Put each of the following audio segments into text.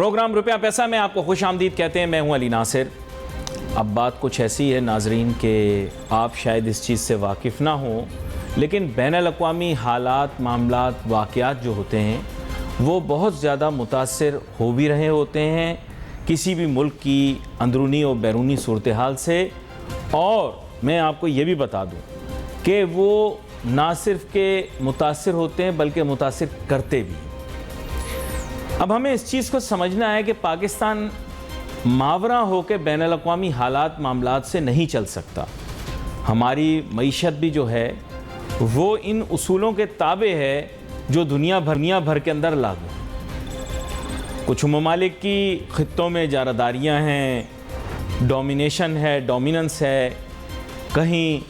Programme रुपया पैसा में आपको खुश आमदीद कहते हैं। मैं हूं अली नासिर। अब बात कुछ ऐसी है नाजरीन कि आप शायद इस चीज़ से वाकिफ़ ना हो, लेकिन बैनुल-अक़वामी हालात, मामलात, वाक़यात जो होते हैं वो बहुत ज़्यादा मुतासिर हो भी रहे होते हैं किसी भी मुल्क की अंदरूनी और बैरूनी सूरत हाल से। और मैं आपको ये भी बता दूँ कि वो ना सिर्फ के मुतासिर होते हैं बल्कि मुतासिर करते भी हैं। अब हमें इस चीज़ को समझना है कि पाकिस्तान मावरा होकर बैनुल-अक़वामी हालात मामलात से नहीं चल सकता। हमारी मईशत भी जो है वो इन उसूलों के ताबे है जो दुनिया भर के अंदर लागू हैं। कुछ ममालिक की ख़ित्तों में जारदारियाँ हैं, डोमिनेशन है, डोमिनेंस है, कहीं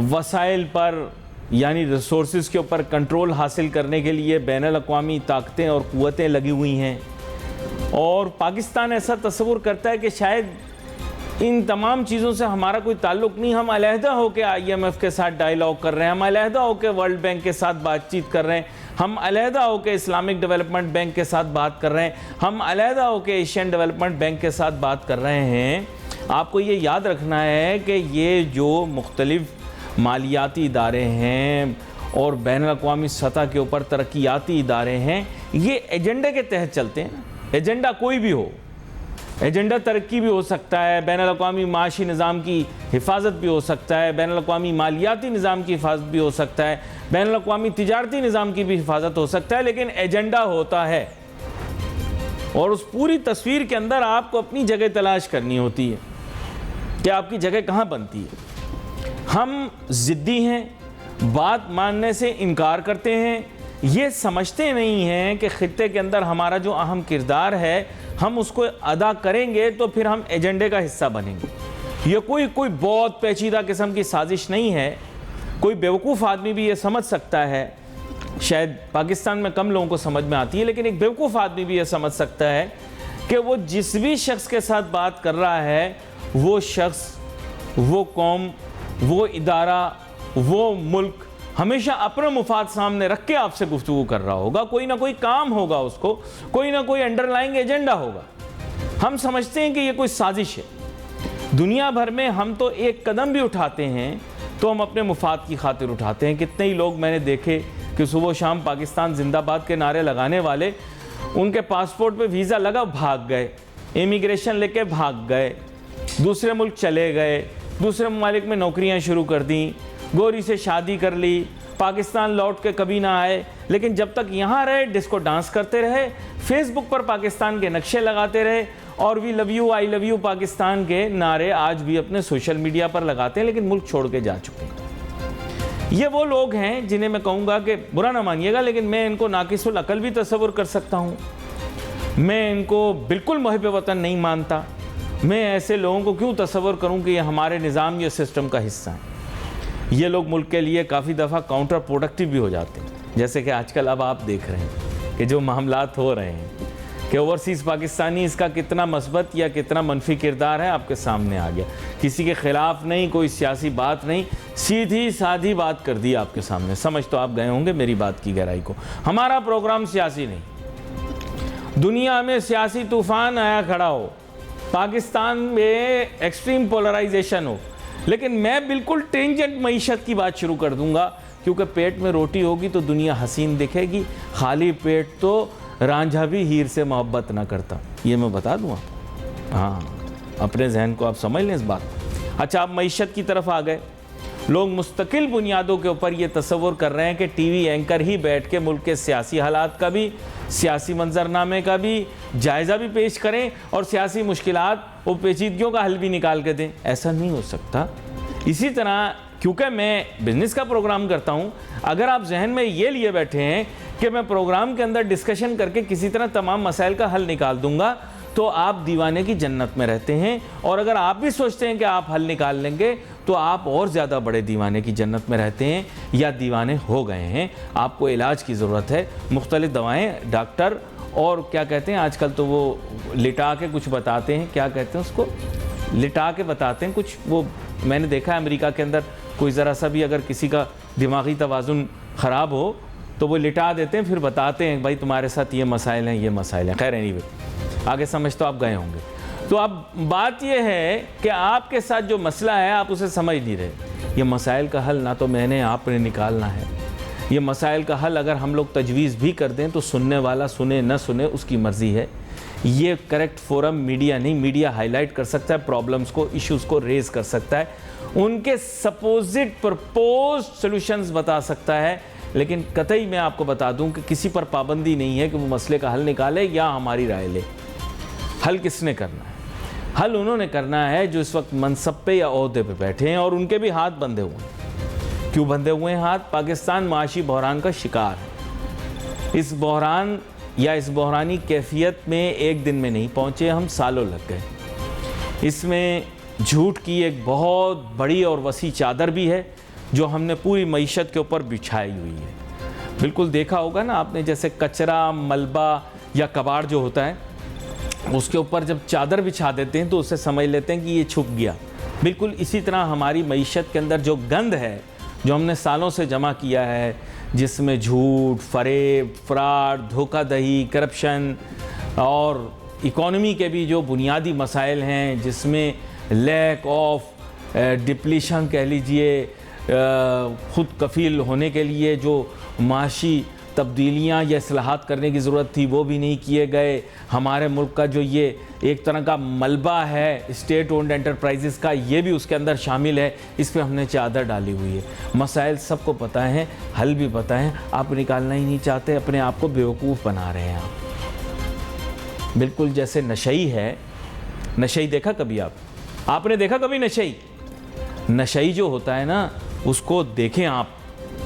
वसाइल पर यानी रिसोर्सेज़ के ऊपर कंट्रोल हासिल करने के लिए बैनुल-अक़वामी ताकतें और क़ुव्वतें लगी हुई हैं। और पाकिस्तान ऐसा तस्वुर करता है कि शायद इन तमाम चीज़ों से हमारा कोई ताल्लुक़ नहीं, हम अलहदा होकर IMF के साथ डायलॉग कर रहे हैं, हम अलहदा होकर वर्ल्ड बैंक के साथ बातचीत कर रहे हैं, हम अलहदा होकर इस्लामिक डेवलपमेंट बैंक के साथ बात कर रहे हैं, हम अलहदा होकर एशियन डेवलपमेंट बैंक के साथ बात कर रहे हैं। आपको ये याद रखना है कि ये जो मुख्तलिफ़ मालियाती इदारे हैं और बैनुल-अक़वामी सतह के ऊपर तरक्याती इदारे हैं, ये एजेंडे के तहत चलते हैं। एजेंडा कोई भी हो, एजेंडा तरक्की भी हो सकता है, बैनुल-अक़वामी माशी निज़ाम की हिफाजत भी हो सकता है, बैनुल-अक़वामी मालियाती निज़ाम की हिफाजत भी हो सकता है, बैनुल-अक़वामी तिजारती निज़ाम की भी हिफाजत हो सकता है, लेकिन एजेंडा होता है। और उस पूरी तस्वीर के अंदर आपको अपनी जगह तलाश करनी होती है कि आपकी जगह कहाँ बनती है। हम ज़िद्दी हैं, बात मानने से इनकार करते हैं, ये समझते नहीं हैं कि ख़ित्ते के अंदर हमारा जो अहम किरदार है हम उसको अदा करेंगे तो फिर हम एजेंडे का हिस्सा बनेंगे। ये कोई बहुत पेचीदा किस्म की साजिश नहीं है। कोई बेवकूफ़ आदमी भी ये समझ सकता है, शायद पाकिस्तान में कम लोगों को समझ में आती है, लेकिन एक बेवकूफ़ आदमी भी ये समझ सकता है कि वो जिस भी शख्स के साथ बात कर रहा है वो शख्स, वो कौम, वो इदारा, वो मुल्क हमेशा अपना मुफाद सामने रख के आपसे गुफ्तगू कर रहा होगा। कोई ना कोई काम होगा, उसको कोई ना कोई अंडरलाइंग एजेंडा होगा। हम समझते हैं कि ये कोई साजिश है। दुनिया भर में हम तो एक कदम भी उठाते हैं तो हम अपने मुफाद की खातिर उठाते हैं। कितने ही लोग मैंने देखे कि सुबह शाम पाकिस्तान जिंदाबाद के नारे लगाने वाले, उनके पासपोर्ट पे वीज़ा लगा, भाग गए, इमिग्रेशन लेके भाग गए, दूसरे मुल्क चले गए, दूसरे ममालिक में नौकरियां शुरू कर दी, गोरी से शादी कर ली, पाकिस्तान लौट के कभी ना आए, लेकिन जब तक यहाँ रहे डिस्को डांस करते रहे, फेसबुक पर पाकिस्तान के नक्शे लगाते रहे और we love you, I love you Pakistan के नारे आज भी अपने सोशल मीडिया पर लगाते हैं, लेकिन मुल्क छोड़ के जा चुके हैं। ये वो लोग हैं जिन्हें मैं कहूँगा कि बुरा ना मानिएगा, लेकिन मैं इनको नाकिसुल अकल भी तस्वुर कर सकता हूँ। मैं इनको बिल्कुल मुहिब वतन नहीं मानता। मैं ऐसे लोगों को क्यों तस्वुर करूं कि ये हमारे निज़ाम या सिस्टम का हिस्सा है। ये लोग मुल्क के लिए काफ़ी दफ़ा काउंटर प्रोडक्टिव भी हो जाते हैं, जैसे कि आजकल अब आप देख रहे हैं कि जो मामलात हो रहे हैं कि ओवरसीज़ पाकिस्तानी इसका कितना मस्बत या कितना मनफी किरदार है आपके सामने आ गया। किसी के ख़िलाफ़ नहीं, कोई सियासी बात नहीं, सीधी सादी बात कर दी आपके सामने। समझ तो आप गए होंगे मेरी बात की गहराई को। हमारा प्रोग्राम सियासी नहीं। दुनिया में सियासी तूफ़ान आया खड़ा हो, पाकिस्तान में एक्सट्रीम पोलराइजेशन हो, लेकिन मैं बिल्कुल टेंजेंट मईशत की बात शुरू कर दूंगा, क्योंकि पेट में रोटी होगी तो दुनिया हसीन दिखेगी, खाली पेट तो रांझा भी हीर से मोहब्बत ना करता। ये मैं बता दूँ आपको। हाँ, अपने जहन को आप समझ लें इस बात। अच्छा, आप मईशत की तरफ आ गए। लोग मुस्तकिल बुनियादों के ऊपर ये तस्वुर कर रहे हैं कि टीवी एंकर ही बैठ के मुल्क के सियासी हालात का भी, सियासी मंजरनामे का भी जायज़ा भी पेश करें और सियासी मुश्किलात और पेचीदगियों का हल भी निकाल के दें। ऐसा नहीं हो सकता। इसी तरह क्योंकि मैं बिज़नेस का प्रोग्राम करता हूं, अगर आप जहन में ये लिए बैठे हैं कि मैं प्रोग्राम के अंदर डिस्कशन करके किसी तरह तमाम मसाइल का हल निकाल दूंगा, तो आप दीवाने की जन्नत में रहते हैं। और अगर आप भी सोचते हैं कि आप हल निकाल लेंगे तो आप और ज़्यादा बड़े दीवाने की जन्नत में रहते हैं या दीवाने हो गए हैं। आपको इलाज की ज़रूरत है, मुख्तलिफ़ दवाएं, डॉक्टर और क्या कहते हैं आजकल तो वो लिटा के कुछ बताते हैं, क्या कहते हैं उसको, लिटा के बताते हैं कुछ। वो मैंने देखा है अमेरिका के अंदर, कोई ज़रा सा भी अगर किसी का दिमागी तवाज़ुन ख़राब हो तो वो लिटा देते हैं, फिर बताते हैं भाई तुम्हारे साथ ये मसाइल हैं, ये मसाइल हैं। खैर एनीवे, आगे समझ तो आप गए होंगे। तो अब बात यह है कि आपके साथ जो मसला है आप उसे समझ नहीं रहे। ये मसाइल का हल ना तो मैंने आपने निकालना है, ये मसाइल का हल अगर हम लोग तजवीज़ भी कर दें तो सुनने वाला सुने न सुने उसकी मर्ज़ी है। ये करेक्ट फोरम मीडिया नहीं, मीडिया हाईलाइट कर सकता है प्रॉब्लम्स को, इश्यूज़ को रेज़ कर सकता है, उनके सपोजिट प्रपोज सॉल्यूशंस बता सकता है, लेकिन कतई मैं आपको बता दूं कि किसी पर पाबंदी नहीं है कि वो मसले का हल निकाले या हमारी राय ले। हल किसने करना है? हल उन्होंने करना है जो इस वक्त मनसब पे या ओहदे पे बैठे हैं और उनके भी हाथ बंधे हुए हैं। क्यों बंधे हुए हैं हाथ? पाकिस्तान माशी बहरान का शिकार है। इस बहरान या इस बहरानी कैफियत में एक दिन में नहीं पहुँचे हम, सालों लग गए। इसमें झूठ की एक बहुत बड़ी और वसी चादर भी है जो हमने पूरी मईशत के ऊपर बिछाई हुई है। बिल्कुल देखा होगा ना आपने, जैसे कचरा, मलबा या कबाड़ जो होता है उसके ऊपर जब चादर बिछा देते हैं तो उससे समझ लेते हैं कि ये छुप गया। बिल्कुल इसी तरह हमारी मईशत के अंदर जो गंद है, जो हमने सालों से जमा किया है, जिसमें झूठ, फरेब, फ्रॉड, धोखाधड़ी, करप्शन और इकोनॉमी के भी जो बुनियादी मसाइल हैं, जिसमें लैक ऑफ डिप्लीशन कह लीजिए, ख़ुद कफ़ील होने के लिए जो माशी तब्दीलियाँ या इस्लाहात करने की ज़रूरत थी वो भी नहीं किए गए। हमारे मुल्क का जो ये एक तरह का मलबा है स्टेट ओन्ड एंटरप्राइजेज़ का, ये भी उसके अंदर शामिल है। इस पर हमने चादर डाली हुई है। मसाइल सबको पता है, हल भी पता है, आप निकालना ही नहीं चाहते, अपने आप को बेवकूफ़ बना रहे हैं आप। बिल्कुल जैसे नशई है। नशई देखा कभी आपने देखा कभी नशई? नशई जो होता है ना, उसको देखें आप,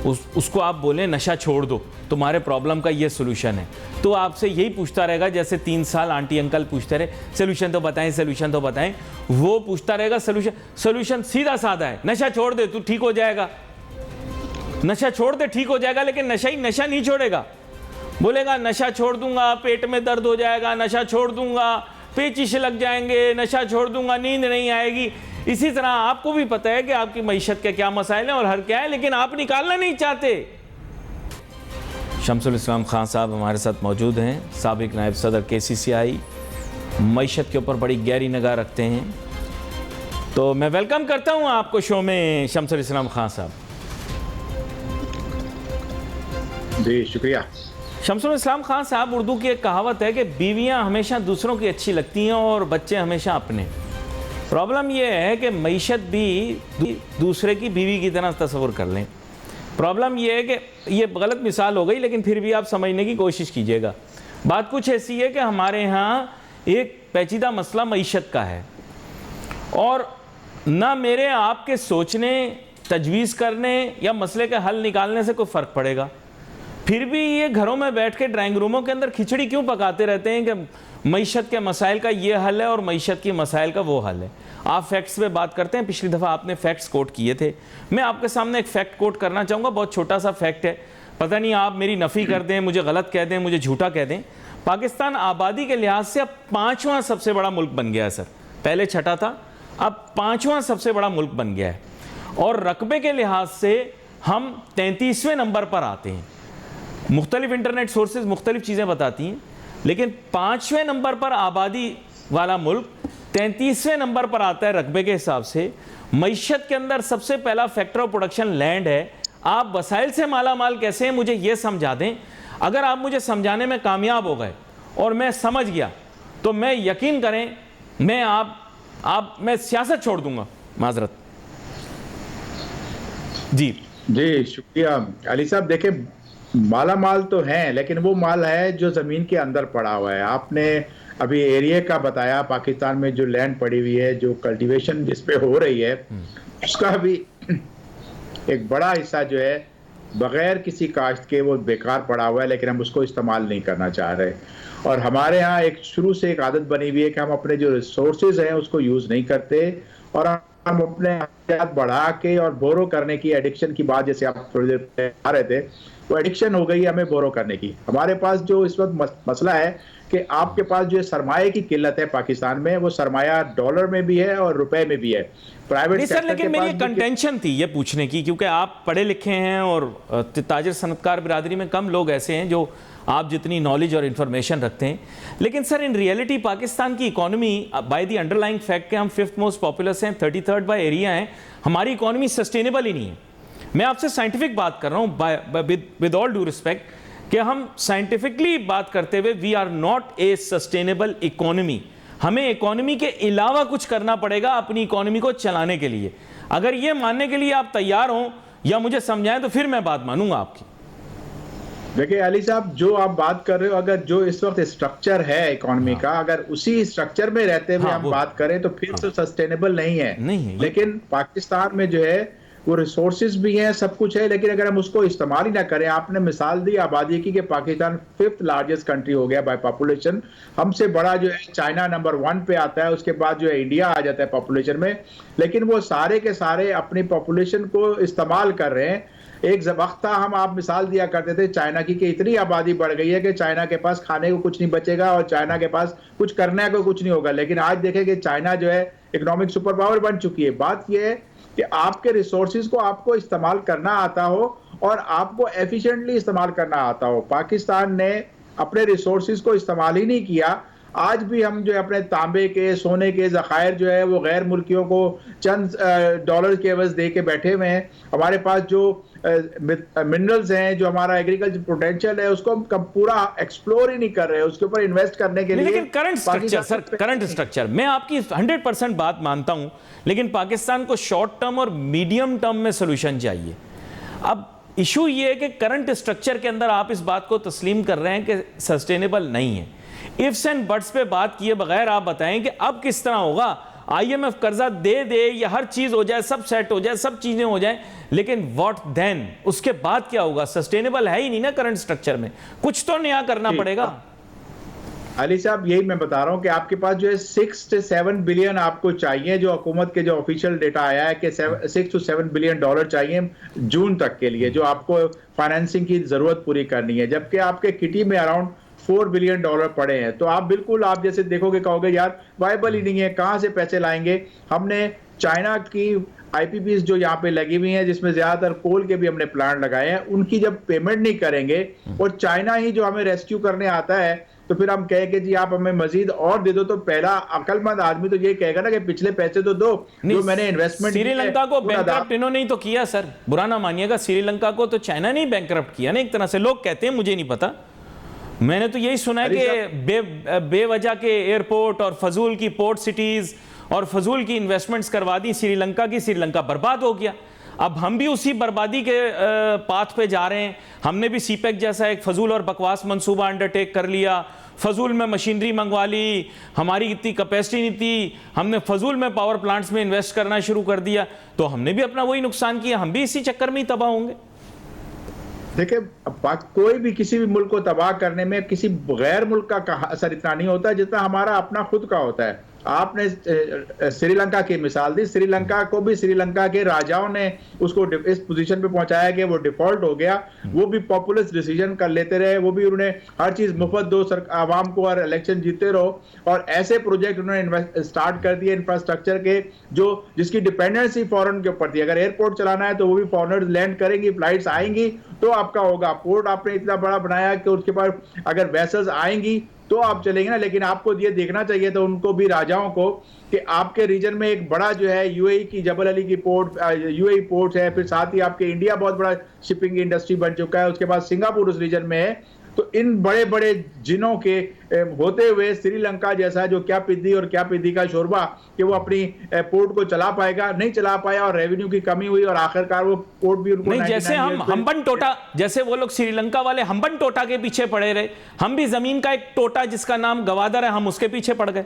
उसको आप बोलें नशा छोड़ दो, तुम्हारे प्रॉब्लम का ये सोल्यूशन है, तो आपसे यही पूछता रहेगा जैसे 3 साल आंटी अंकल पूछते रहे सोल्यूशन तो बताएं, सोल्यूशन तो बताएं। वो पूछता रहेगा सोल्यूशन सीधा साधा है, नशा छोड़ दे तू ठीक हो जाएगा, नशा छोड़ दे ठीक हो जाएगा। लेकिन नशा ही नशा नहीं छोड़ेगा। बोलेगा नशा छोड़ दूंगा पेट में दर्द हो जाएगा, नशा छोड़ दूंगा पेचिश लग जाएंगे, नशा छोड़ दूंगा नींद नहीं आएगी। इसी तरह आपको भी पता है कि आपकी मईशत के क्या मसाइल हैं और हर क्या है, लेकिन आप निकालना नहीं चाहते। शमसुल इस्लाम खान साहब हमारे साथ मौजूद हैं, साबिक नायब सदर KCCI, मईशत के ऊपर बड़ी गहरी निगाह रखते हैं। तो मैं वेलकम करता हूं आपको शो में शमसुल इस्लाम खान साहब। जी शुक्रिया। शमसुल इस्लाम खान साहब, उर्दू की एक कहावत है कि बीवियां हमेशा दूसरों की अच्छी लगती हैं और बच्चे हमेशा अपने। प्रॉब्लम यह है कि मईशत भी दूसरे की बीवी की तरह तस्वुर कर लें। प्रॉब्लम यह है कि ये गलत मिसाल हो गई, लेकिन फिर भी आप समझने की कोशिश कीजिएगा। बात कुछ ऐसी है कि हमारे यहाँ एक पेचीदा मसला मईशत का है और ना मेरे आपके सोचने, तजवीज़ करने या मसले के हल निकालने से कोई फ़र्क पड़ेगा। फिर भी ये घरों में बैठ के ड्राइंग रूमों के अंदर खिचड़ी क्यों पकाते रहते हैं कि मईशत के मसाइल का ये हल है और मईशत की मसाइल का वो हल है। आप फैक्ट्स पे बात करते हैं, पिछली दफ़ा आपने फैक्ट्स कोट किए थे। मैं आपके सामने एक फैक्ट कोट करना चाहूँगा, बहुत छोटा सा फैक्ट है, पता नहीं आप मेरी नफ़ी कर दें, मुझे गलत कह दें, मुझे झूठा कह दें। पाकिस्तान आबादी के लिहाज से अब 5वां सबसे बड़ा मुल्क बन गया है सर। पहले छठा था, अब 5वां सबसे बड़ा मुल्क बन गया है और रकबे के लिहाज से हम 33वें नंबर पर आते हैं। मुख्तलिफ इंटरनेट सोर्सेज मुख्तलिफ चीज़ें बताती हैं, लेकिन 5वें नंबर पर आबादी वाला मुल्क 33वें नंबर पर आता है रकबे के हिसाब से। मईशत के अंदर सबसे पहला फैक्टर ऑफ प्रोडक्शन लैंड है। आप वसाइल से माला माल कैसे हैं मुझे ये समझा दें। अगर आप मुझे समझाने में कामयाब हो गए और मैं समझ गया तो मैं यकीन करें मैं सियासत छोड़ दूंगा। माजरत जी शुक्रिया अली साहब। देखें, माला माल तो हैं, लेकिन वो माल है जो ज़मीन के अंदर पड़ा हुआ है। आपने अभी एरिया का बताया, पाकिस्तान में जो लैंड पड़ी हुई है, जो कल्टीवेशन जिस पे हो रही है, उसका भी एक बड़ा हिस्सा जो है बगैर किसी काश्त के वो बेकार पड़ा हुआ है, लेकिन हम उसको इस्तेमाल नहीं करना चाह रहे। और हमारे यहाँ एक शुरू से एक आदत बनी हुई है कि हम अपने जो रिसोर्सेज हैं उसको यूज़ नहीं करते और हम अपने हाथ बढ़ा के और बोरो करने की एडिक्शन की बात जैसे आप थोड़ी देर पहले आ रहे थे, वो एडिक्शन हो गई हमें बोरो करने की। हमारे पास जो इस वक्त मसला है कि आपके पास जो सरमाए की किल्लत है पाकिस्तान में, वो सरमाया डॉलर में भी है और रुपए में भी है। प्राइवेट सर, लेकिन मेरी कंटेंशन थी ये पूछने की, क्योंकि आप पढ़े लिखे हैं और ताजिर सनतकार बिरादरी में कम लोग ऐसे हैं जो आप जितनी नॉलेज और इन्फॉर्मेशन रखते हैं। लेकिन सर इन रियलिटी पाकिस्तान की economy by the underlying fact के हम 5th मोस्ट पॉपुलस हैं, 33rd बाय एरिया हैं, हमारी इकोनॉमी सस्टेनेबल ही नहीं है। मैं आपसे साइंटिफिक बात कर रहा हूँ विद ऑल ड्यू रिस्पेक्ट कि हम साइंटिफिकली बात करते हुए we are not a sustainable economy. हमें इकोनॉमी के अलावा कुछ करना पड़ेगा अपनी इकोनॉमी को चलाने के लिए। अगर ये मानने के लिए आप तैयार हों या मुझे समझाएं तो फिर मैं बात मानूंगा आपकी। देखिए अली साहब, जो आप बात कर रहे हो, अगर जो इस वक्त स्ट्रक्चर है इकोनॉमी का, अगर उसी स्ट्रक्चर में रहते हुए हम बात करें तो फिर तो सस्टेनेबल नहीं है। लेकिन पाकिस्तान में जो है वो रिसोर्सेज भी हैं, सब कुछ है, लेकिन अगर हम उसको इस्तेमाल ही ना करें। आपने मिसाल दी आबादी की कि पाकिस्तान 5th लार्जेस्ट कंट्री हो गया बाय पॉपुलेशन। हमसे बड़ा जो है चाइना नंबर 1 पे आता है, उसके बाद जो है इंडिया आ जाता है पॉपुलेशन में। लेकिन वो सारे के सारे अपनी पॉपुलेशन को इस्तेमाल कर रहे हैं। एक वक्त था, हम आप मिसाल दिया करते थे चाइना की कि इतनी आबादी बढ़ गई है कि चाइना के पास खाने को कुछ नहीं बचेगा और चाइना के पास कुछ करने को कुछ नहीं होगा। लेकिन आज देखें कि चाइना जो है इकोनॉमिक सुपर पावर बन चुकी है। बात यह है कि आपके रिसोर्सेज को आपको इस्तेमाल करना आता हो और आपको एफिशिएंटली इस्तेमाल करना आता हो। पाकिस्तान ने अपने रिसोर्सेज को इस्तेमाल ही नहीं किया। आज भी हम जो है अपने तांबे के, सोने के ज़खायर जो है वो गैर मुल्कियों को चंद डॉलर के एवज दे के बैठे हुए हैं। हमारे पास जो मिनरल्स हैं, जो हमारा एग्रीकल्चर पोटेंशियल है, उसको हम पूरा एक्सप्लोर ही नहीं कर रहे हैं, उसके ऊपर इन्वेस्ट करने के लिए। लेकिन current structure sir, current structure मैं आपकी 100% बात मानता हूं, लेकिन पाकिस्तान को शॉर्ट टर्म और मीडियम टर्म में सोल्यूशन चाहिए। अब इशू ये है कि करंट स्ट्रक्चर के अंदर आप इस बात को तस्लीम कर रहे हैं कि सस्टेनेबल नहीं है। इफ्स एंड बट्स पे बात किए बगैर आप बताएं कि अब किस तरह होगा। IMF कर्जा दे दे या हर चीज हो जाए, सब सेट हो जाए, सब चीजें हो जाए, लेकिन व्हाट देन, उसके बाद क्या होगा? सस्टेनेबल है ही नहीं ना करंट स्ट्रक्चर में, कुछ तो नया करना पड़ेगा। अली साहब, यही मैं बता रहा हूं कि आपके पास जो है 6 से 7 बिलियन आपको चाहिए। जो हुकूमत के जो ऑफिशियल डेटा आया है कि 6 to 7 बिलियन डॉलर चाहिए जून तक के लिए, जो आपको फाइनेंसिंग की जरूरत पूरी करनी है, जबकि आपके किटी में अराउंड 4 बिलियन डॉलर पड़े हैं। तो आप बिल्कुल, आप जैसे देखोगे कहोगे यार वाइबल ही नहीं है, कहां से पैसे लाएंगे। हमने चाइना की IPPs जो यहाँ पे लगी हुई हैं, जिसमें ज्यादातर कोल के भी हमने प्लांट लगाए हैं, उनकी जब पेमेंट नहीं करेंगे और चाइना ही जो हमें रेस्क्यू करने आता है, तो फिर हम कहे कि जी आप हमें मजीद और दे दो, तो पहला अक्लमंद आदमी तो ये कहेगा ना कि पिछले पैसे तो दो जो मैंने इन्वेस्टमेंट। श्रीलंका को बैंकरप्ट इन्होंने ही तो किया सर, बुरा ना मानिएगा, श्रीलंका को तो चाइना ने बैंकरप्ट किया ना एक तरह से। लोग कहते हैं, मुझे नहीं पता, मैंने तो यही सुना है कि बेवजह के एयरपोर्ट और फजूल की पोर्ट सिटीज और फजूल की इन्वेस्टमेंट्स करवा दी श्रीलंका की, श्रीलंका बर्बाद हो गया। अब हम भी उसी बर्बादी के पाथ पे जा रहे हैं। हमने भी सीपेक जैसा एक फजूल और बकवास मंसूबा अंडरटेक कर लिया, फजूल में मशीनरी मंगवा ली, हमारी इतनी कैपेसिटी नहीं थी, हमने फजूल में पावर प्लांट्स में इन्वेस्ट करना शुरू कर दिया, तो हमने भी अपना वही नुकसान किया। हम भी इसी चक्कर में ही तबाह होंगे। देखिए, कोई भी किसी भी मुल्क को तबाह करने में किसी गैर मुल्क का असर इतना नहीं होता जितना हमारा अपना खुद का होता है। आपने श्रीलंका की मिसाल दी, श्रीलंका को भी श्रीलंका के राजाओं ने उसको इस पोजीशन पे पहुंचाया कि वो डिफॉल्ट हो गया। वो भी पॉपुलर डिसीजन कर लेते रहे, वो भी उन्होंने हर चीज मुफ्त दो आवाम को और इलेक्शन जीतते रहो, और ऐसे प्रोजेक्ट उन्होंने स्टार्ट कर दिए इंफ्रास्ट्रक्चर के जिसकी डिपेंडेंसी फॉरेन के ऊपर थी। अगर एयरपोर्ट चलाना है तो वो भी फॉरेनर्स लैंड करेंगी, फ्लाइट्स आएंगी तो आपका होगा। पोर्ट आपने इतना बड़ा बनाया कि उसके पास अगर वेसल्स आएंगी तो आप चलेंगे ना। लेकिन आपको ये देखना चाहिए तो उनको भी, राजाओं को, कि आपके रीजन में एक बड़ा जो है UAE की जबल अली की पोर्ट, UAE पोर्ट है, फिर साथ ही आपके इंडिया बहुत बड़ा शिपिंग इंडस्ट्री बन चुका है, उसके बाद सिंगापुर उस रीजन में है। तो इन बड़े बड़े जिनों के होते हुए श्रीलंका जैसा जो क्या पिद्दी और क्या पिद्दी का शोरबा कि वो अपनी पोर्ट को चला पाएगा, नहीं चला पाया, और रेवेन्यू की कमी हुई और आखिरकार वो पोर्ट भी उनको नहीं, जैसे हम हम्बन टोटा, जैसे वो लोग श्रीलंका वाले हम्बन टोटा के पीछे पड़े रहे, हम भी जमीन का एक टोटा जिसका नाम गवादर है, हम उसके पीछे पड़ गए।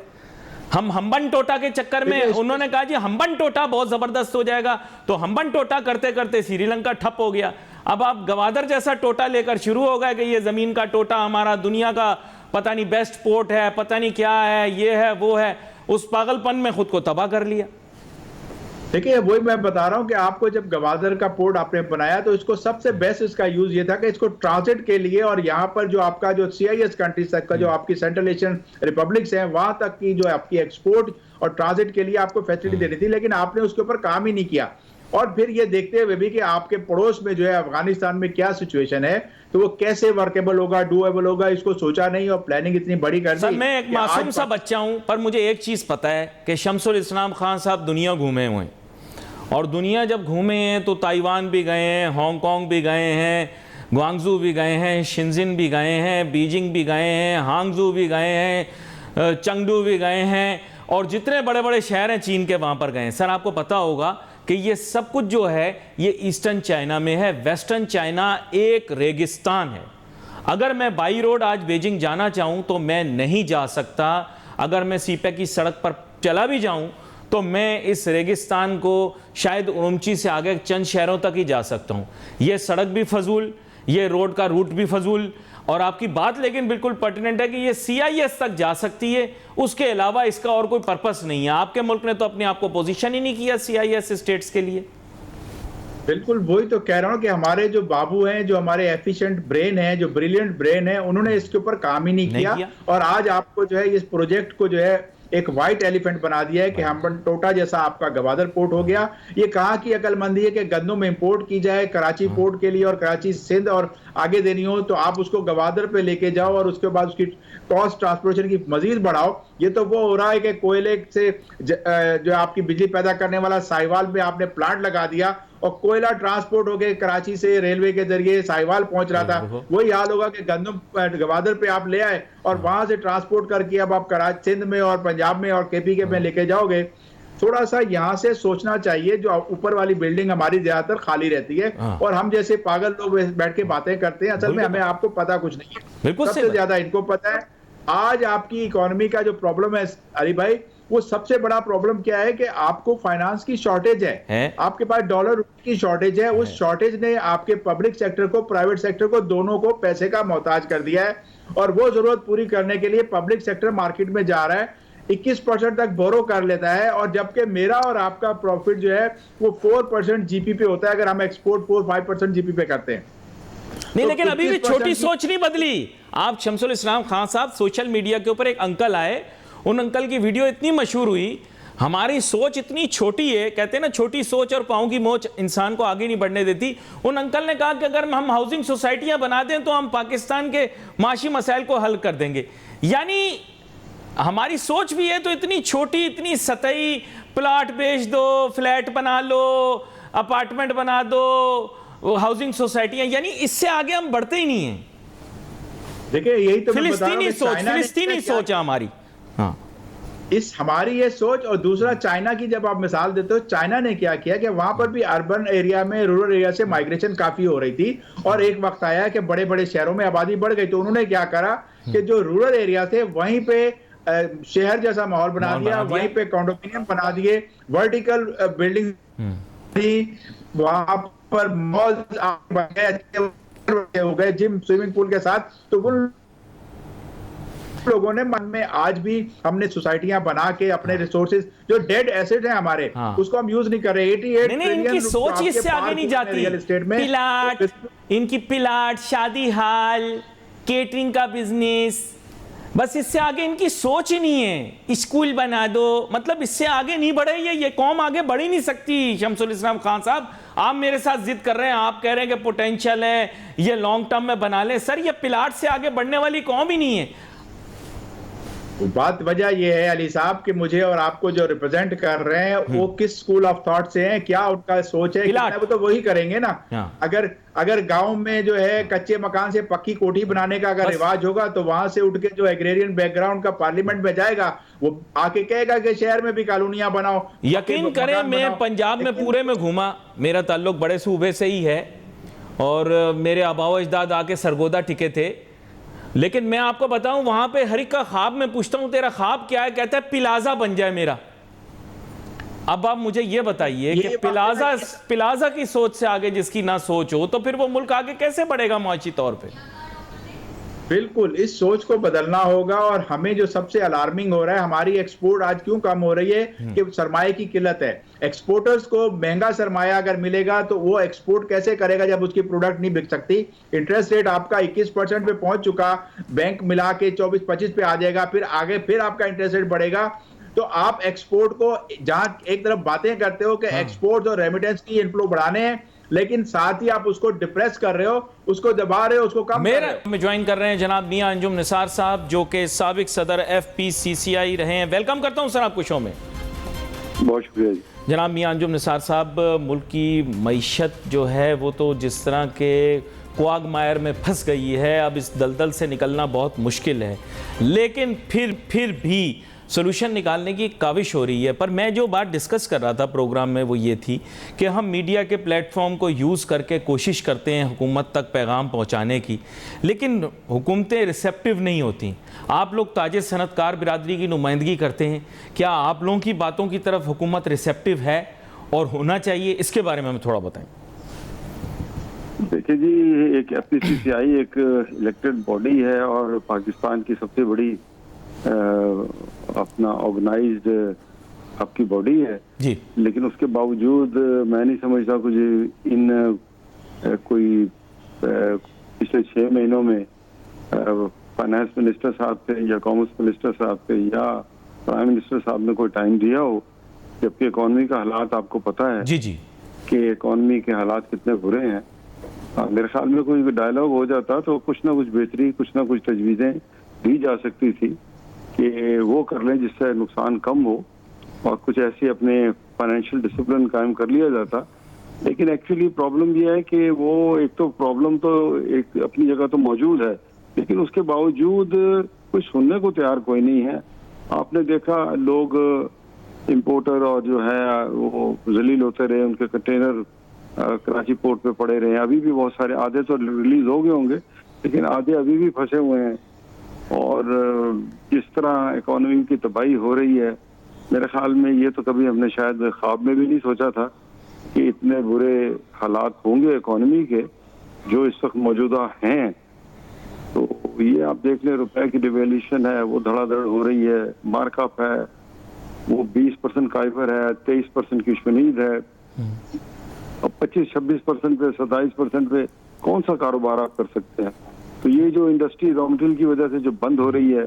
हम हम्बन टोटा के चक्कर में, उन्होंने कहा जी हम्बन टोटा बहुत जबरदस्त हो जाएगा, तो हम्बन टोटा करते करते श्रीलंका ठप हो गया। अब आप गवादर जैसा टोटा लेकर शुरू हो गए कि ये जमीन का टोटा हमारा दुनिया का पता नहीं बेस्ट पोर्ट है, पता नहीं क्या है, ये है वो है। उस पागलपन में खुद को तबाह कर लिया। देखिए, वही मैं बता रहा हूं कि आपको जब गवादर का पोर्ट आपने बनाया तो इसको सबसे बेस्ट इसका यूज ये था कि इसको ट्रांजिट के लिए, और यहाँ पर जो आपका जो CIS कंट्रीज तक का जो आपकी सेंट्रल एशियन रिपब्लिक्स हैं वहां तक की जो आपकी एक्सपोर्ट और ट्रांजिट के लिए आपको फैसिलिटी देनी थी, लेकिन आपने उसके ऊपर काम ही नहीं किया। और फिर ये देखते हुए भी कि आपके पड़ोस में जो है अफगानिस्तान में क्या सिचुएशन है, तो वो कैसे वर्केबल होगा, डूएबल होगा, इसको सोचा नहीं और प्लानिंग इतनी बड़ी कर दी। सर मैं एक मासूम सा बच्चा हूं, पर मुझे एक चीज पता है कि शमसुल इस्लाम खान साहब दुनिया घूमे हुए हैं, और दुनिया जब घूमे हैं तो ताइवान भी गए हैं, हांगकांग भी गए हैं, ग्वांगजू भी गए हैं, शिंजिन भी गए हैं, बीजिंग भी गए हैं, हांगजू भी गए हैं, चंगडू भी गए हैं, और जितने बड़े बड़े शहर हैं चीन के वहाँ पर गए हैं। सर आपको पता होगा कि ये सब कुछ जो है ये ईस्टर्न चाइना में है, वेस्टर्न चाइना एक रेगिस्तान है। अगर मैं बाई रोड आज बीजिंग जाना चाहूँ तो मैं नहीं जा सकता, अगर मैं सीपे की सड़क पर चला भी जाऊँ तो मैं इस रेगिस्तान को शायद उरुमची से आगे चंद शहरों तक ही जा सकता हूँ। ये सड़क भी फजूल, ये रोड का रूट भी फजूल, और आपकी बात लेकिन बिल्कुल पर्टिनेंट है कि ये CIS तक जा सकती है, उसके अलावा इसका और कोई पर्पस नहीं है। आपके मुल्क ने तो अपने आप को पोजीशन ही नहीं किया CIS स्टेट्स के लिए। बिल्कुल वही तो कह रहा हूँ कि हमारे जो बाबू हैं, जो हमारे एफिशिएंट ब्रेन है, जो ब्रिलियंट ब्रेन है, उन्होंने इसके ऊपर काम ही नहीं किया। और आज आपको जो है इस प्रोजेक्ट को जो है एक व्हाइट एलिफेंट बना दिया है कि हम्बनटोटा जैसा आपका गवादर पोर्ट हो गया। ये कहा कि अकलमंदी है कि गंदम इंपोर्ट की जाए कराची पोर्ट के लिए और कराची सिंध और आगे देनी हो तो आप उसको गवादर पे लेके जाओ और उसके बाद उसकी कॉस्ट ट्रांसपोर्टेशन की मजीद बढ़ाओ। ये तो वो हो रहा है कि कोयले से जो आपकी बिजली पैदा करने वाला साहिवाल में आपने प्लांट लगा दिया और कोयला ट्रांसपोर्ट हो गए कराची से रेलवे के जरिए साहिवाल पहुंच रहा था। वही हाल होगा कि गंदम गवादर पे आप ले आए और वहां से ट्रांसपोर्ट करके अब आप कराची सिंध में और पंजाब में और KP के में लेके जाओगे। थोड़ा सा यहाँ से सोचना चाहिए। जो ऊपर वाली बिल्डिंग हमारी ज्यादातर खाली रहती है और हम जैसे पागल लोग बैठ के बातें करते हैं, असल में हमें आपको पता कुछ नहीं है, सबसे ज्यादा इनको पता है। आज आपकी इकोनॉमी का जो प्रॉब्लम है अली भाई, वो सबसे बड़ा प्रॉब्लम क्या है कि आपको फाइनेंस की शॉर्टेज है, आपके पास डॉलर की शॉर्टेज है। उस शॉर्टेज ने आपके पब्लिक सेक्टर को, प्राइवेट सेक्टर को, दोनों को पैसे का मोहताज कर दिया है और वो जरूरत पूरी करने के लिए पब्लिक सेक्टर मार्केट में जा रहा है, 21% तक बोरो कर लेता है। और जबकि मेरा और आपका प्रॉफिट जो है वो 4% GP पे होता है अगर हम एक्सपोर्ट 4-5% GP पे करते हैं। नहीं, लेकिन अभी भी छोटी सोच नहीं बदली। आप शमसुल इस्लाम खान साहब, सोशल मीडिया के ऊपर एक अंकल आए, उन अंकल की वीडियो इतनी मशहूर हुई, हमारी सोच इतनी छोटी है, कहते हैं ना छोटी सोच और पांव की मोच इंसान को आगे नहीं बढ़ने देती। उन अंकल ने कहा कि अगर हम हाउसिंग सोसाइटियां बना दें तो हम पाकिस्तान के माशी मसाइल को हल कर देंगे। यानी हमारी सोच भी है तो इतनी छोटी, इतनी सतही, प्लाट बेच दो, फ्लैट बना लो, अपार्टमेंट बना दो, हाउसिंग सोसाइटियां, यानी इससे आगे हम बढ़ते ही नहीं हैं। देखिए यही तो फिलिस्तीनी सोच है हमारी। हाँ, इस हमारी ये सोच। और दूसरा चाइना की जब आप मिसाल देते हो, चाइना ने क्या किया कि वहां पर भी अर्बन एरिया में, रूरल एरिया से माइग्रेशन काफी हो रही थी और एक वक्त आया कि बड़े बड़े शहरों में आबादी बढ़ गई, तो उन्होंने क्या करा कि जो रूरल एरिया थे वहीं पे शहर जैसा माहौल बना दिया, वहीं पे कॉन्डोमिनियम बना दिए, वर्टिकल बिल्डिंग थी, वहां पर मॉल बन गए, अच्छे हो गए, जिम, स्विमिंग पूल के साथ। तो उन लोगों ने मन में, आज भी हमने सोसाइटियां बना के अपने रिसोर्सेज जो डेड एसेट है हमारे, उसको हम यूज नहीं कर रहे। 88 ट्रिलियन इनकी सोच इससे आगे नहीं जाती। रियल एस्टेट में प्लाट, इनकी प्लाट, शादी हाल, केटरिंग का बिजनेस, बस इससे आगे इनकी सोच ही नहीं है। स्कूल बना दो, मतलब इससे आगे नहीं बढ़े ये कौम आगे बढ़ ही नहीं सकती। शमसुल इस्लाम खान साहब, आप मेरे साथ जिद कर रहे हैं, आप कह रहे हैं कि पोटेंशियल है, ये लॉन्ग टर्म में बना ले। सर ये प्लाट से आगे बढ़ने वाली कौम ही नहीं है। बात वजह यह है अली साहब कि मुझे और आपको जो रिप्रेजेंट कर रहे हैं वो किस स्कूल ऑफ थॉट से हैं, क्या उनका सोच है, वो तो वही करेंगे ना। अगर गांव में जो है कच्चे मकान से पक्की कोठी बनाने का अगर रिवाज होगा तो वहां से उठ के जो एग्रेरियन बैकग्राउंड का पार्लियामेंट में जाएगा वो आके कहेगा कि शहर में भी कॉलोनियां बनाओ। यकीन करें, मैं पंजाब में पूरे में घूमा, मेरा ताल्लुक बड़े सूबे से ही है और मेरे आबाओ अजदाद आके सरगोदा टिके थे, लेकिन मैं आपको बताऊं वहां पे हर एक का ख्वाब, मैं पूछता हूं तेरा ख्वाब क्या है, कहता है प्लाजा बन जाए मेरा। अब आप मुझे ये बताइए कि प्लाजा की सोच से आगे जिसकी ना सोच हो तो फिर वो मुल्क आगे कैसे बढ़ेगा मुआशी तौर पे। बिल्कुल इस सोच को बदलना होगा। और हमें जो सबसे अलार्मिंग हो रहा है, हमारी एक्सपोर्ट आज क्यों कम हो रही है कि सरमाए की किल्लत है। एक्सपोर्टर्स को महंगा सरमाया अगर मिलेगा तो वो एक्सपोर्ट कैसे करेगा जब उसकी प्रोडक्ट नहीं बिक सकती। इंटरेस्ट रेट आपका 21% पे पहुंच चुका, बैंक मिला के 24-25 पे आ जाएगा, फिर आगे फिर आपका इंटरेस्ट रेट बढ़ेगा। तो आप एक्सपोर्ट को, जहां एक तरफ बातें करते हो कि एक्सपोर्ट और रेमिटेंस की इनफ्लो बढ़ाने हैं, लेकिन साथ ही आप उसको डिप्रेस कर रहे हो, उसको दबा रहे हो, उसको कम कर रहे हो। में ज्वाइन कर रहे हैं जनाब मियां अंजुम निसार साहब, जो कि साबिक सदर FPCCI रहे हैं। वेलकम करता हूं सर आपको शो में। बहुत शुक्रिया जी। जनाब मियां अंजुम निसार साहब, मुल्क की मईशत जो है वो तो जिस तरह के क्वागमायर में फंस गई है, अब इस दलदल से निकलना बहुत मुश्किल है, लेकिन फिर भी सोल्यूशन निकालने की काविश हो रही है। पर मैं जो बात डिस्कस कर रहा था प्रोग्राम में वो ये थी कि हम मीडिया के प्लेटफॉर्म को यूज़ करके कोशिश करते हैं हुकूमत तक पैगाम पहुंचाने की, लेकिन हुकूमतें रिसेप्टिव नहीं होती। आप लोग ताजे सनतकार बिरादरी की नुमाइंदगी करते हैं, क्या आप लोगों की बातों की तरफ हुकूमत रिसेप्टिव है और होना चाहिए? इसके बारे में हमें थोड़ा बताएं। देखिए जी, एक FPCCI एक इलेक्टेड बॉडी है और पाकिस्तान की सबसे बड़ी अपना ऑर्गेनाइज्ड आपकी बॉडी है जी, लेकिन उसके बावजूद मैं नहीं समझता कुछ इन कोई पिछले 6 महीनों में फाइनेंस मिनिस्टर साहब पे या कॉमर्स मिनिस्टर साहब पे या प्राइम मिनिस्टर साहब ने कोई टाइम दिया हो, जबकि इकॉनमी का हालात आपको पता है जी जी, कि इकॉनमी के हालात कितने बुरे हैं। मेरे ख्याल में कोई डायलॉग हो जाता तो कुछ ना कुछ बेहतरी, कुछ ना कुछ तजवीज़ें दी जा सकती थी कि वो कर लें जिससे नुकसान कम हो और कुछ ऐसी अपने फाइनेंशियल डिसिप्लिन कायम कर लिया जाता। लेकिन एक्चुअली प्रॉब्लम ये है कि वो एक तो प्रॉब्लम तो एक अपनी जगह तो मौजूद है, लेकिन उसके बावजूद कुछ सुनने को तैयार कोई नहीं है। आपने देखा लोग इम्पोर्टर और जो है वो जलील होते रहे, उनके कंटेनर कराची पोर्ट पे पड़े रहे हैं। अभी भी बहुत सारे, आधे तो रिलीज हो गए होंगे लेकिन आधे अभी भी फंसे हुए हैं। और जिस तरह इकोनॉमी की तबाही हो रही है, मेरे ख्याल में ये तो कभी हमने शायद ख्वाब में भी नहीं सोचा था कि इतने बुरे हालात होंगे इकोनॉमी के जो इस वक्त मौजूदा हैं। तो ये आप देख लें, रुपए की डिवेल्यूशन है वो धड़ाधड़ हो रही है, मार्कअप है वो 20% काइफर है, 23% की शनीद है और 25-26% पे 27% पे कौन सा कारोबार आप कर सकते हैं। तो ये जो इंडस्ट्री रॉ मटेरियल की वजह से जो बंद हो रही है,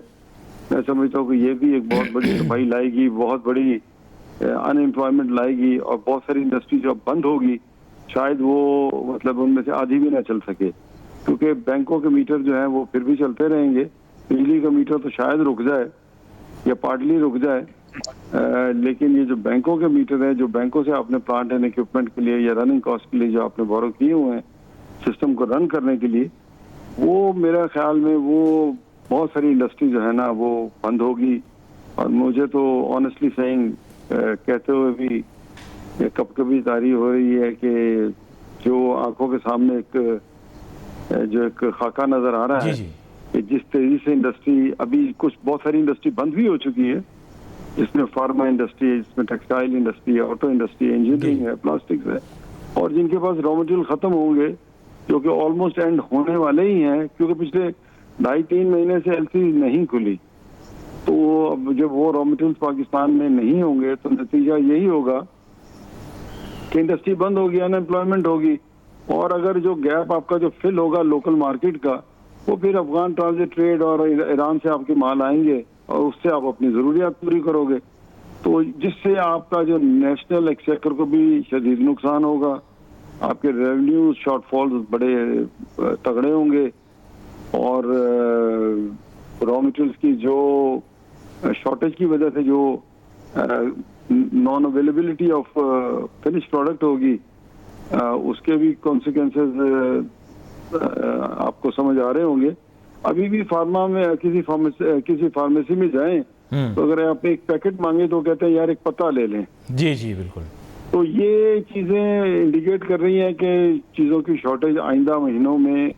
मैं समझता हूँ कि ये भी एक बहुत बड़ी तबाही लाएगी, बहुत बड़ी अनएम्प्लॉयमेंट लाएगी और बहुत सारी इंडस्ट्री जो बंद होगी शायद वो मतलब उनमें से आधी भी ना चल सके, क्योंकि बैंकों के मीटर जो है वो फिर भी चलते रहेंगे। बिजली का मीटर तो शायद रुक जाए या पार्टली रुक जाए, लेकिन ये जो बैंकों के मीटर है, जो बैंकों से आपने प्लांट एंड इक्विपमेंट के लिए या रनिंग कॉस्ट के लिए जो आपने बोरो किए हुए हैं सिस्टम को रन करने के लिए, वो मेरा ख्याल में वो बहुत सारी इंडस्ट्री जो है ना वो बंद होगी। और मुझे तो ऑनेस्टली सेइंग कहते हुए भी कब कभी तारी हो रही है कि जो आंखों के सामने एक खाका नजर आ रहा है कि जिस तेजी से इंडस्ट्री, अभी कुछ बहुत सारी इंडस्ट्री बंद भी हो चुकी है, जिसमें फार्मा इंडस्ट्री है, जिसमें टेक्सटाइल इंडस्ट्री है, ऑटो इंडस्ट्री है, इंजीनियरिंग है, प्लास्टिक्स है, और जिनके पास रॉ मटेरियल खत्म होंगे जो कि ऑलमोस्ट एंड होने वाले ही हैं, क्योंकि पिछले 2.5-3 महीने से LC नहीं खुली। तो अब जब वो रॉ मटेरियल्स पाकिस्तान में नहीं होंगे तो नतीजा यही होगा कि इंडस्ट्री बंद होगी, अनएम्प्लॉयमेंट होगी, और अगर जो गैप आपका जो फिल होगा लोकल मार्केट का, वो फिर अफगान ट्रांजिट ट्रेड और ईरान से आपके माल आएंगे और उससे आप अपनी जरूरियात पूरी करोगे, तो जिससे आपका जो नेशनल एक्सचेकर को भी शदीद नुकसान होगा, आपके रेवेन्यू शॉर्टफॉल्स बड़े तगड़े होंगे, और रॉ मटेरियल्स की जो शॉर्टेज की वजह से जो non availability of finish product होगी, उसके भी कॉन्सिक्वेंसेस आपको समझ आ रहे होंगे। अभी भी फार्मा में किसी फार्मेसी में जाएं तो अगर आप एक पैकेट मांगे तो कहते हैं यार एक पत्ता ले लें। जी जी बिल्कुल। तो ये चीजें इंडिकेट कर रही हैं कि चीजों की शॉर्टेज आइंदा महीनों में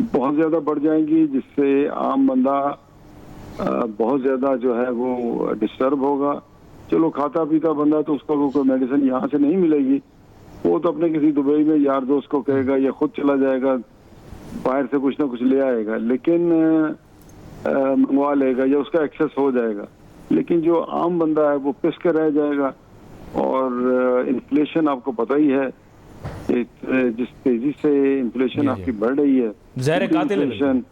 बहुत ज्यादा बढ़ जाएंगी, जिससे आम बंदा बहुत ज्यादा जो है वो डिस्टर्ब होगा। चलो खाता पीता बंदा तो उसको कोई मेडिसिन यहाँ से नहीं मिलेगी, वो तो अपने किसी दुबई में यार दोस्त को कहेगा या खुद चला जाएगा, बाहर से कुछ ना कुछ ले आएगा, लेकिन मंगवा लेगा या उसका एक्सेस हो जाएगा। लेकिन जो आम बंदा है वो पिस के रह जाएगा। और इन्फ्लेशन आपको पता ही है, जिस तेजी से इन्फ्लेशन आपकी बढ़ रही है, इन्फ्लेशन,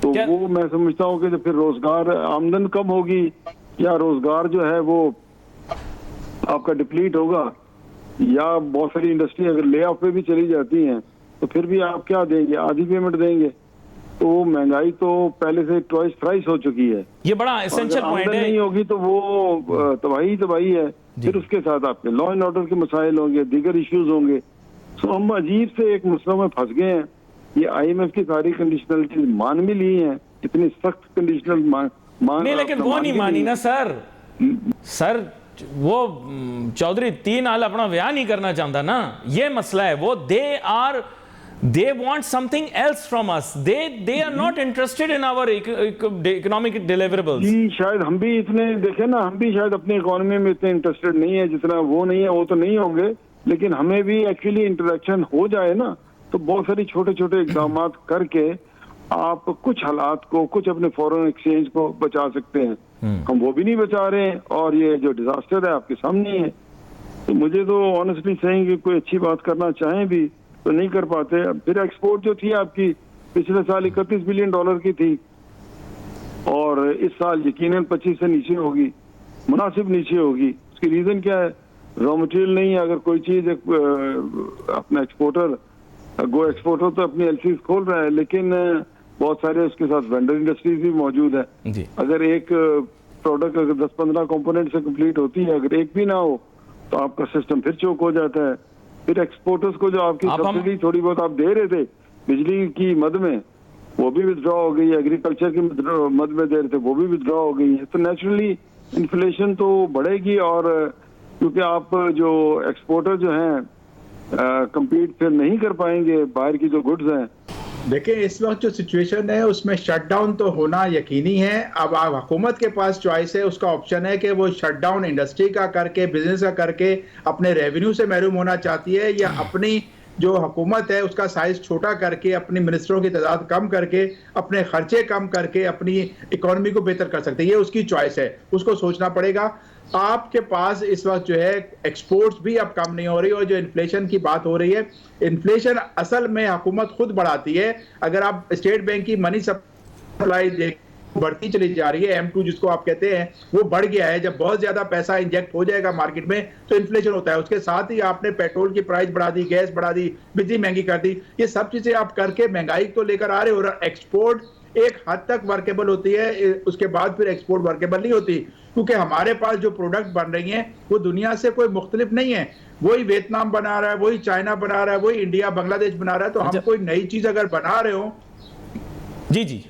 तो वो मैं समझता हूँ कि फिर रोजगार आमदन कम होगी या रोजगार जो है वो आपका डिप्लीट होगा, या बहुत सारी इंडस्ट्री अगर ले ऑफ पे भी चली जाती हैं तो फिर भी आप क्या देंगे, आधी पेमेंट देंगे। तो महंगाई तो पहले से ट्वाइस थ्राइस हो चुकी है। ये बड़ा एसेंशियल पॉइंट है। नहीं होगी तो वो तबाही है। फिर उसके साथ आपके लॉ एंड ऑर्डर के मसाइल होंगे, दीगर इश्यूज होंगे। तो हम अजीब से एक मसला में फंस गए हैं। ये IMF की सारी कंडीशनलिटीज मान भी ली हैं, इतनी सख्त कंडीशनल मान नहीं, लेकिन वो नहीं मानी ना सर वो चौधरी 3 साल अपना ब्याह नहीं करना चाहता ना, ये मसला है। वो they want something else from us. They are not interested in our economic deliverables. जी, शायद हम भी इतने देखें ना, हम भी शायद अपनी इकोनॉमी में इतने इंटरेस्टेड नहीं है जितना वो नहीं है। वो तो नहीं होंगे, लेकिन हमें भी एक्चुअली इंटरेक्शन हो जाए ना, तो बहुत सारी छोटे छोटे इकदाम करके आप कुछ हालात को, कुछ अपने फॉरेन एक्सचेंज को बचा सकते हैं। हम वो भी नहीं बचा रहे हैं, और ये जो डिजास्टर है आपके सामने है। तो मुझे तो ऑनेस्टली सेइंग कोई अच्छी बात करना चाहें भी तो नहीं कर पाते। फिर एक्सपोर्ट जो थी आपकी पिछले साल 31 बिलियन डॉलर की थी, और इस साल यकीनन 25 से नीचे होगी, मुनासिब नीचे होगी। उसकी रीजन क्या है? रॉ मटेरियल नहीं है। अगर कोई चीज अपना एक्सपोर्टर तो अपनी एलसीज खोल रहा है, लेकिन बहुत सारे उसके साथ वेंडर इंडस्ट्रीज भी मौजूद है। अगर एक प्रोडक्ट अगर 10-15 कंपोनेंट से कंप्लीट होती है, अगर एक भी ना हो तो आपका सिस्टम फिर चोक हो जाता है। फिर एक्सपोर्टर्स को जो आपकी सब्सिडी थोड़ी बहुत आप दे रहे थे बिजली की मद में, वो भी विथड्रॉ हो गई है। एग्रीकल्चर की मद में दे रहे थे, वो भी विथड्रॉ हो गई है। तो नेचुरली इन्फ्लेशन तो बढ़ेगी, और क्योंकि आप जो एक्सपोर्टर जो हैं compete फिर नहीं कर पाएंगे बाहर की जो गुड्स हैं। देखिए, इस वक्त जो सिचुएशन है उसमें शटडाउन तो होना यकीनी है। अब हुकूमत के पास चॉइस है, उसका ऑप्शन है कि वो शटडाउन इंडस्ट्री का करके, बिजनेस का करके अपने रेवेन्यू से महरूम होना चाहती है, या अपनी जो हुकूमत है उसका साइज छोटा करके, अपनी मिनिस्टरों की तादाद कम करके, अपने खर्चे कम करके अपनी इकोनॉमी को बेहतर कर सकते हैं। ये उसकी चॉइस है, उसको सोचना पड़ेगा। आपके पास इस वक्त जो है एक्सपोर्ट्स भी अब कम नहीं हो रही, और जो इन्फ्लेशन की बात हो रही है, इन्फ्लेशन असल में हुकूमत खुद बढ़ाती है। अगर आप स्टेट बैंक की मनी सप्लाई देख बढ़ती चली जा रही है, M2 जिसको आप कहते हैं, वो बढ़ गया है। जब बहुत ज्यादा पैसा इंजेक्ट हो जाएगा मार्केट में तो इन्फ्लेशन होता है। उसके साथ ही आपने पेट्रोल की प्राइस बढ़ा दी, गैस बढ़ा दी, बिजली महंगी कर दी। ये सब चीजें आप करके महंगाई तो लेकर आ रहे हो, और एक्सपोर्ट एक हद तक वर्केबल होती है, उसके बाद फिर एक्सपोर्ट वर्केबल नहीं होती, क्योंकि हमारे पास जो प्रोडक्ट बन रही हैं वो दुनिया से कोई मुख्तलिफ नहीं है। वही वियतनाम बना रहा है, वही चाइना बना रहा है, वही इंडिया बांग्लादेश बना रहा है। तो हम कोई नई चीज अगर बना रहे हो जी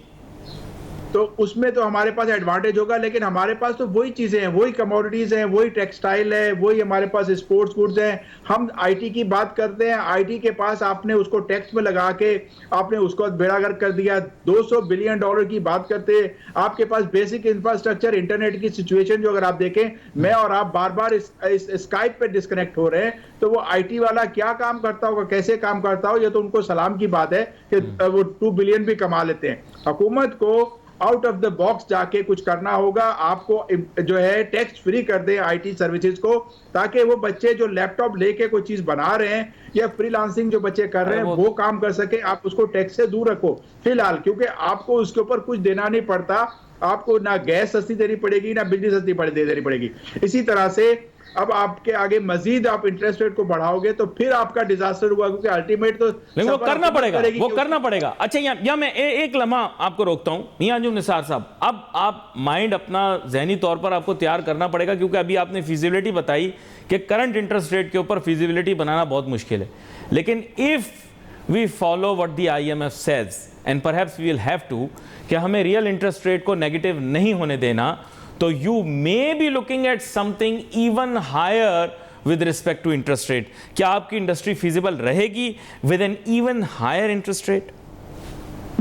तो उसमें तो हमारे पास एडवांटेज होगा, लेकिन हमारे पास तो वही चीजें हैं, वही कमोडिटीज हैं, वही टेक्सटाइल है, वही हमारे पास स्पोर्ट्स गुड्स हैं। हम आईटी की बात करते हैं, आईटी के पास आपने उसको टैक्स में लगा के आपने उसको बेड़ागर्क कर दिया। 200 बिलियन डॉलर की बात करते हैं, आपके पास बेसिक इंफ्रास्ट्रक्चर, इंटरनेट की सिचुएशन जो अगर आप देखें, मैं और आप बार बार इस स्काइप पे डिस्कनेक्ट हो रहे हैं, तो वो आईटी वाला क्या काम करता होगा, कैसे काम करता हो, ये तो उनको सलाम की बात है कि वो 2 बिलियन भी कमा लेते हैं। हुकूमत को आउट ऑफ द बॉक्स जाके कुछ करना होगा। आपको जो है टैक्स फ्री कर दें आईटी सर्विसेज को, ताकि वो बच्चे जो लैपटॉप लेके कोई चीज बना रहे हैं या फ्रीलांसिंग जो बच्चे कर रहे हैं वो काम कर सके। आप उसको टैक्स से दूर रखो फिलहाल, क्योंकि आपको उसके ऊपर कुछ देना नहीं पड़ता। आपको ना गैस सस्ती देनी पड़ेगी, ना बिजली सस्ती देनी पड़ेगी। इसी तरह से अब आपके आगे मजीद आप इंटरेस्ट रेट को बढ़ाओगे तो फिर आपका डिजास्टर हुआ, क्योंकि अल्टीमेट तो वो करना पड़ेगा, वो करना पड़ेगा। अच्छा, यहाँ मैं एक लम्हा आपको रोकता हूं, मियां अंजुम निसार साहब। अब आप माइंड अपना जहनी तौर पर आपको तैयार करना पड़ेगा, क्योंकि अभी आपने फिजिबिलिटी बताई कि करंट इंटरेस्ट रेट के ऊपर फिजिबिलिटी बनाना बहुत मुश्किल है। लेकिन if we follow what the IMF says and perhaps we will have to, कि हमें रियल इंटरेस्ट रेट को नेगेटिव नहीं होने देना, तो you may be looking at something even higher with respect to interest rate. क्या आपकी इंडस्ट्री फिजिबल रहेगी with an even higher interest rate?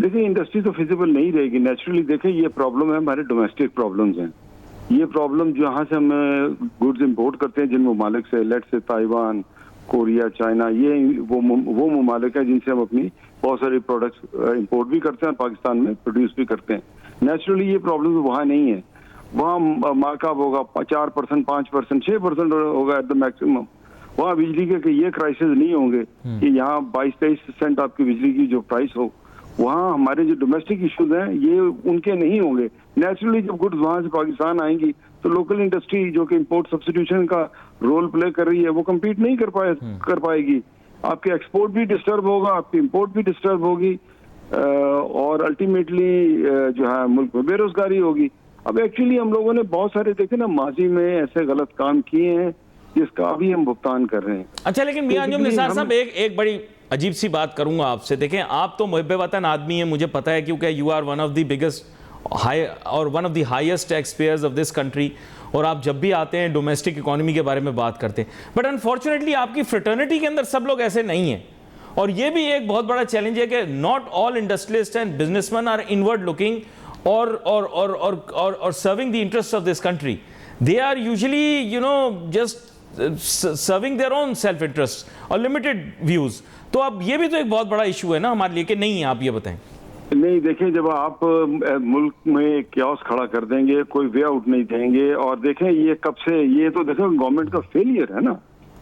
देखिए, इंडस्ट्री तो फिजिबल नहीं रहेगी नेचुरली। देखिए, ये प्रॉब्लम है, हमारे डोमेस्टिक प्रॉब्लम्स हैं। ये प्रॉब्लम जहाँ से हम गुड्स इंपोर्ट करते हैं जिन ममालिक से, लेट से ताइवान, कोरिया, चाइना, ये वो ममालिक है जिनसे हम अपनी बहुत सारी प्रोडक्ट्स इंपोर्ट भी करते हैं और पाकिस्तान में प्रोड्यूस भी करते हैं। नेचुरली ये प्रॉब्लम वहाँ नहीं है। वहाँ मार्कअप होगा 4%, 5%, 6% होगा एट द मैक्सिमम। वहाँ बिजली के ये क्राइसिस नहीं होंगे कि यहाँ 22-23% आपकी बिजली की जो प्राइस हो वहाँ हमारे जो डोमेस्टिक इश्यूज हैं ये उनके नहीं होंगे। नेचुरली जब गुड्स वहाँ से पाकिस्तान आएंगी तो लोकल इंडस्ट्री जो कि इंपोर्ट सब्स्टिट्यूशन का रोल प्ले कर रही है वो कम्पीट नहीं कर पाएगी। आपके एक्सपोर्ट भी डिस्टर्ब होगा, आपकी इंपोर्ट भी डिस्टर्ब होगी, और अल्टीमेटली जो है मुल्क में बेरोजगारी होगी। अब एक्चुअली हम लोगों ने बहुत सारे देखे ना माजी में ऐसे गलत काम किए हैं जिसका अभी हम भुगतान कर रहे हैं। अच्छा, लेकिन मियां अंजुम निसार साहब एक बड़ी अजीब सी बात करूंगा आपसे। देखें, आप तो मुहिब्बे वतन आदमी हैं, मुझे पता है, क्योंकि you are one of the biggest और one of the highest tax payers of this country, और आप जब भी आते हैं डोमेस्टिक इकोनॉमी के बारे में बात करते हैं। बट अनफॉर्चुनेटली आपकी फ्रेटर्निटी के अंदर सब लोग ऐसे नहीं हैं, और ये भी एक बहुत बड़ा चैलेंज है कि not all industrialist and businessman are inward looking और serving the interest of this country. They are usually just serving their own self interest और लिमिटेड व्यूज। तो अब ये भी तो एक बहुत बड़ा इशू है ना हमारे लिए, कि नहीं है? आप ये बताएं। नहीं, देखिए, जब आप मुल्क में क्योस खड़ा कर देंगे, कोई वे आउट नहीं देंगे, और देखें ये कब से, ये तो देखें गवर्नमेंट का फेलियर है ना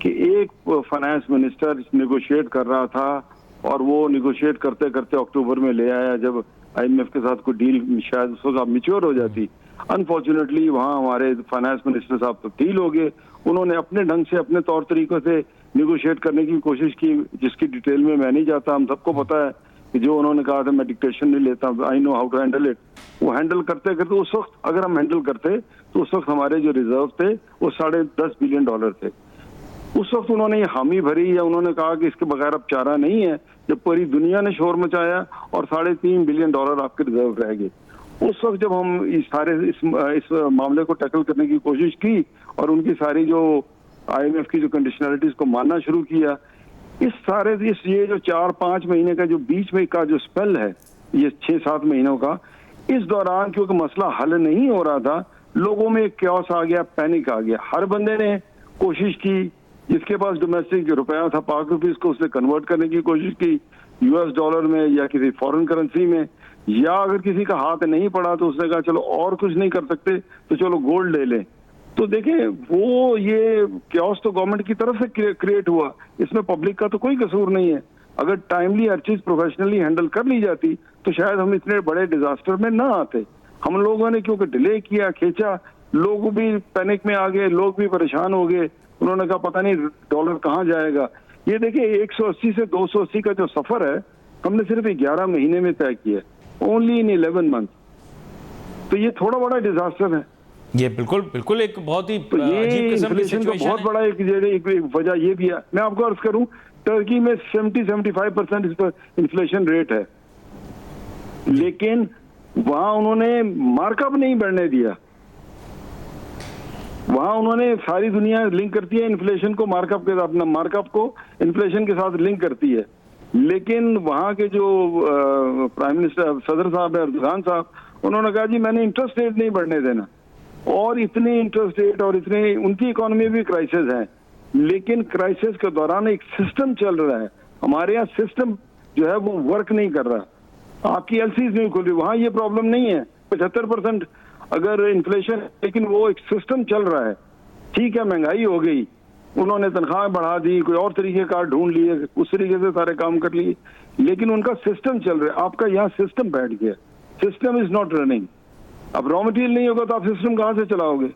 कि एक फाइनेंस मिनिस्टर नेगोशिएट कर रहा था और वो नेगोशिएट करते करते अक्टूबर में ले आया जब IMF के साथ कोई डील शायद उस वक्त मिच्योर हो जाती। अनफॉर्चुनेटली वहाँ हमारे फाइनेंस मिनिस्टर साहब तब्दील हो गए, उन्होंने अपने ढंग से अपने तौर तरीकों से नेगोशिएट करने की कोशिश की, जिसकी डिटेल में मैं नहीं जाता। हम सबको पता है कि जो उन्होंने कहा था मैं डिक्टेशन नहीं लेता, I know how to handle it. वो हैंडल करते करते उस वक्त अगर हम हैंडल करते तो उस वक्त हमारे जो रिजर्व थे वो $10.5 बिलियन थे। उस वक्त उन्होंने ये हामी भरी या उन्होंने कहा कि इसके बगैर अब चारा नहीं है, जब पूरी दुनिया ने शोर मचाया और $3.5 बिलियन आपके रिजर्व रह गए। उस वक्त जब हम इस मामले को टैकल करने की कोशिश की और उनकी सारी जो IMF की जो कंडीशनलिटीज को मानना शुरू किया, ये जो 4-5 महीने का जो बीच में का जो स्पेल है, ये 6-7 महीनों का, इस दौरान क्योंकि मसला हल नहीं हो रहा था, लोगों में क्योस आ गया, पैनिक आ गया। हर बंदे ने कोशिश की, जिसके पास डोमेस्टिक रुपया था पाक रुपीज को, उसने कन्वर्ट करने की कोशिश की US डॉलर में या किसी फॉरेन करेंसी में, या अगर किसी का हाथ नहीं पड़ा तो उसने कहा चलो और कुछ नहीं कर सकते तो चलो गोल्ड ले लें। तो देखें, वो ये क्योस तो गवर्नमेंट की तरफ से क्रिएट हुआ, इसमें पब्लिक का तो कोई कसूर नहीं है। अगर टाइमली हर चीज प्रोफेशनली हैंडल कर ली जाती तो शायद हम इतने बड़े डिजास्टर में ना आते। हम लोगों ने क्योंकि डिले किया, खींचा, लोग भी पैनिक में आ गए, लोग भी परेशान हो गए। उन्होंने कहा पता नहीं डॉलर कहाँ जाएगा। ये देखिए 180 से 280 का जो सफर है हमने सिर्फ 11 महीने में तय किया, ओनली इन 11 मंथ। तो ये थोड़ा बड़ा डिजास्टर है। ये बिल्कुल एक बहुत ही तो ये इन्फ्लेशन का बहुत बड़ा एक वजह ये भी है। मैं आपको अर्ज करूं, टर्की में 70-75% इन्फ्लेशन रेट है, लेकिन वहां उन्होंने मार्कअप नहीं बढ़ने दिया। वहां उन्होंने सारी दुनिया लिंक करती है इन्फ्लेशन को मार्कअप के साथ, अपना मार्कअप को इन्फ्लेशन के साथ लिंक करती है, लेकिन वहां के जो प्राइम मिनिस्टर सदर साहब है, अर्दगान साहब, उन्होंने कहा जी मैंने इंटरेस्ट रेट नहीं बढ़ने देना। और इतने इंटरेस्ट रेट और इतने, उनकी इकोनॉमी भी क्राइसिस है, लेकिन क्राइसिस के दौरान एक सिस्टम चल रहा है। हमारे यहाँ सिस्टम जो है वो वर्क नहीं कर रहा। आपकी LCs नहीं खुल रही, वहां ये प्रॉब्लम नहीं है। 75% अगर इन्फ्लेशन, लेकिन वो एक सिस्टम चल रहा है। ठीक है, महंगाई हो गई, उन्होंने तनख्वाहें बढ़ा दी, कोई और तरीके कार ढूंढ लिए, उस तरीके से सारे काम कर लिए, लेकिन उनका सिस्टम चल रहा है। आपका यहाँ सिस्टम बैठ गया, सिस्टम इज नॉट रनिंग। अब रॉ मटेरियल नहीं होगा तो आप सिस्टम कहाँ से चलाओगे?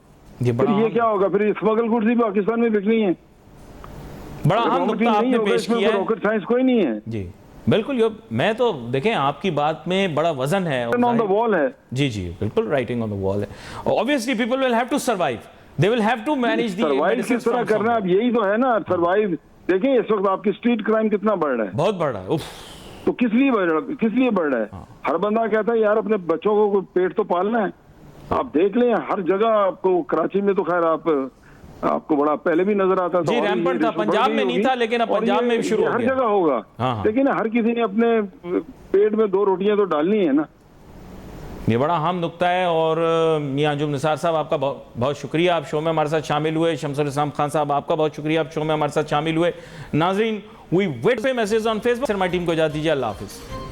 फिर ये क्या होगा? फिर स्मगल गुड्स भी पाकिस्तान में बिकनी है। बड़ा अहम नुकता आपने पेश किया है। रॉकेट साइंस कोई नहीं है जी। बिल्कुल, मैं तो देखें आपकी बात में बड़ा वजन है, ऑन द वॉल है। जी बिल्कुल, राइटिंग ऑन द वॉल है। Obviously people will have to survive, they will have to manage the survive. किस तरह करना है अब यही तो है ना, सर्वाइव। देखिए इस वक्त आपकी स्ट्रीट क्राइम कितना बढ़ रहा है, बहुत बढ़ रहा है। तो किस लिए बढ़ रहा है? हर बंदा कहता है यार अपने बच्चों को पेट तो पालना है। आप देख लें हर जगह आपको, कराची में तो खैर आपको बड़ा पहले भी नजर आता था जी, रैंपेंट था, पंजाब में नहीं था, लेकिन अब पंजाब में भी शुरू हो गया। हर जगह होगा। लेकिन हर किसी ने अपने पेट में 2 रोटियां तो डालनी है ना। ये बड़ा अहम नुकता है। और मियां अंजुम निसार साहब, आपका बहुत शुक्रिया, आप शो में हमारे साथ शामिल हुए। शमसुल इस्लाम खान साहब, आपका बहुत शुक्रिया, आप शो में हमारे साथ शामिल हुए। नाजरीन, वी वेट पे message on Facebook. My team को इजाजत दीजिए, अल्लाह हाफिज।